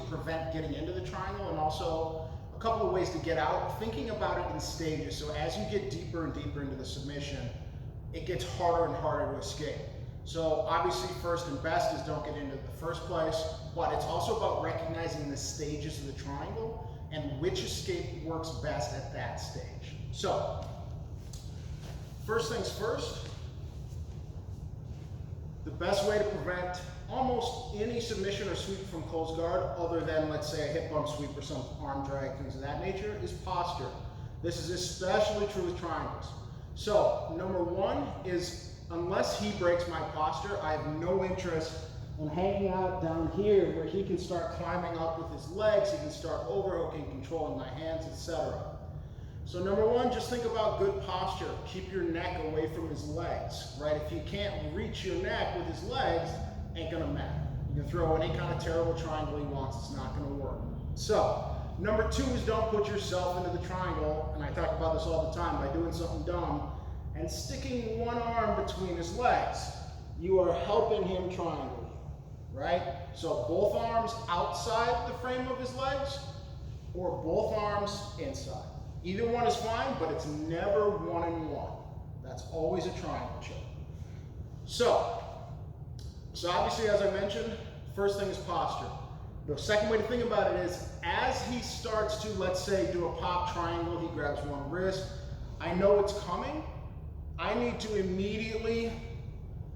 prevent getting into the triangle, and also a couple of ways to get out, thinking about it in stages. So as you get deeper and deeper into the submission, it gets harder and harder to escape. So obviously first and best is don't get into the first place, but it's also about recognizing the stages of the triangle and which escape works best at that stage. So first things first, the best way to prevent almost any submission or sweep from closed guard, other than let's say a hip bump sweep or some arm drag, things of that nature, is posture. This is especially true with triangles. So number one is, unless he breaks my posture, I have no interest in hanging out down here where he can start climbing up with his legs, he can start overhooking, controlling my hands, etc. So number one, just think about good posture. Keep your neck away from his legs, right? If he can't reach your neck with his legs, ain't gonna matter. You can throw any kind of terrible triangle he wants, it's not gonna work. So number two is don't put yourself into the triangle, and I talk about this all the time, by doing something dumb and sticking one arm between his legs. You are helping him triangle, right? So both arms outside the frame of his legs, or both arms inside. Either one is fine, but it's never one and one. That's always a triangle choke. So obviously, as I mentioned, first thing is posture. The second way to think about it is, as he starts to, let's say, do a pop triangle, he grabs one wrist, I know it's coming, I need to immediately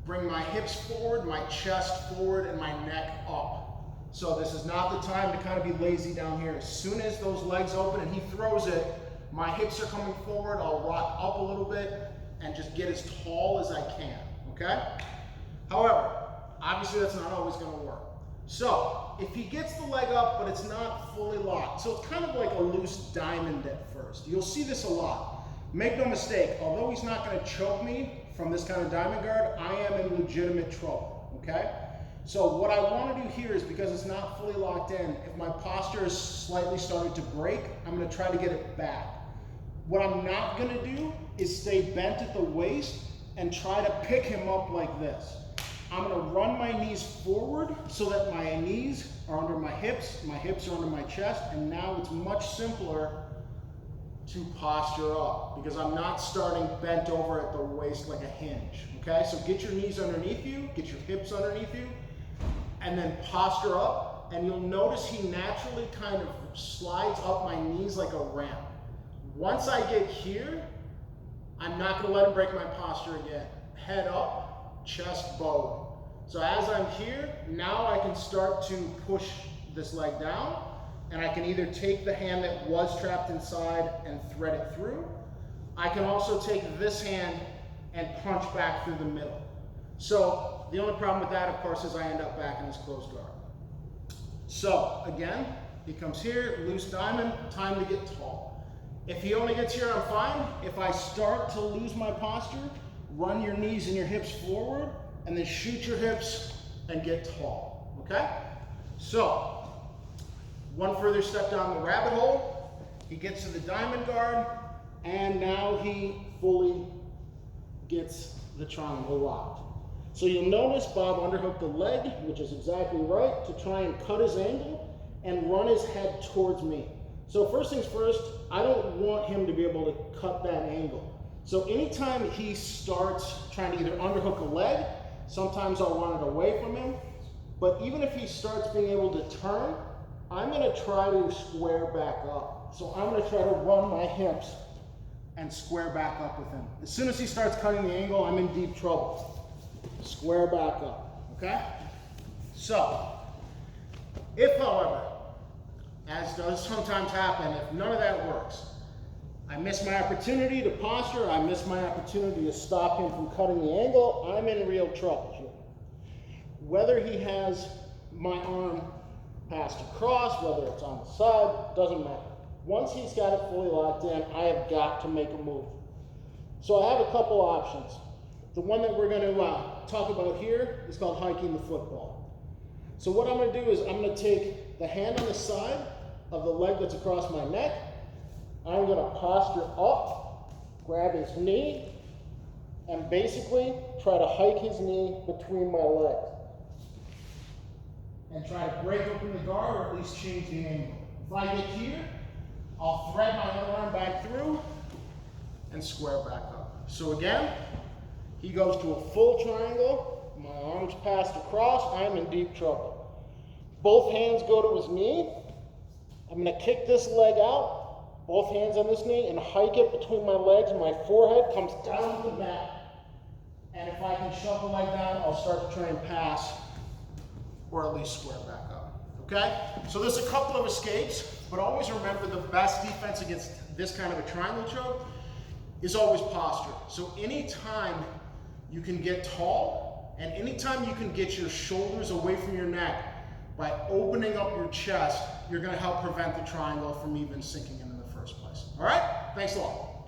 bring my hips forward, my chest forward, and my neck up. So this is not the time to kind of be lazy down here. As soon as those legs open and he throws it, my hips are coming forward, I'll rock up a little bit and just get as tall as I can, okay? However, obviously that's not always gonna work. So if he gets the leg up, but it's not fully locked, so it's kind of like a loose diamond at first. You'll see this a lot. Make no mistake, although he's not gonna choke me from this kind of diamond guard, I am in legitimate trouble, okay? So what I wanna do here is, because it's not fully locked in, if my posture is slightly starting to break, I'm gonna try to get it back. What I'm not gonna do is stay bent at the waist and try to pick him up like this. I'm gonna run my knees forward so that my knees are under my hips are under my chest, and now it's much simpler to posture up because I'm not starting bent over at the waist like a hinge, okay? So get your knees underneath you, get your hips underneath you, and then posture up, and you'll notice he naturally kind of slides up my knees like a ramp. Once I get here, I'm not gonna let him break my posture again. Head up, chest bowed. So as I'm here, now I can start to push this leg down, and I can either take the hand that was trapped inside and thread it through. I can also take this hand and punch back through the middle. So the only problem with that, of course, is I end up back in this closed guard. So again, he comes here, loose diamond, time to get tall. If he only gets here, I'm fine. If I start to lose my posture, run your knees and your hips forward, and then shoot your hips and get tall, okay? So, one further step down the rabbit hole, he gets to the diamond guard, and now he fully gets the triangle locked. So you'll notice Bob underhooked the leg, which is exactly right, to try and cut his angle and run his head towards me. So first things first, I don't want him to be able to cut that angle. So anytime he starts trying to either underhook a leg, sometimes I'll run it away from him, but even if he starts being able to turn, I'm gonna try to square back up. So I'm gonna try to run my hips and square back up with him. As soon as he starts cutting the angle, I'm in deep trouble. Square back up, okay? So, if however, as does sometimes happen, if none of that works, I miss my opportunity to posture, I miss my opportunity to stop him from cutting the angle, I'm in real trouble here. Whether he has my arm passed across, whether it's on the side, doesn't matter. Once he's got it fully locked in, I have got to make a move. So I have a couple options. The one that we're going to talk about here is called hiking the football. So what I'm going to do is I'm going to take the hand on the side of the leg that's across my neck. I'm going to posture up, grab his knee, and basically try to hike his knee between my legs. and try to break open the guard or at least change the angle. If I get here, I'll thread my other arm back through and square back up. So again, he goes to a full triangle, my arms passed across, I'm in deep trouble. Both hands go to his knee. I'm gonna kick this leg out, both hands on this knee, and hike it between my legs. My forehead comes down to the mat. And if I can shove the leg down, I'll start to try and pass, or at least square back up, okay? So there's a couple of escapes, but always remember the best defense against this kind of a triangle choke is always posture. So anytime you can get tall, and anytime you can get your shoulders away from your neck by opening up your chest, you're gonna help prevent the triangle from even sinking in the first place. All right? Thanks a lot.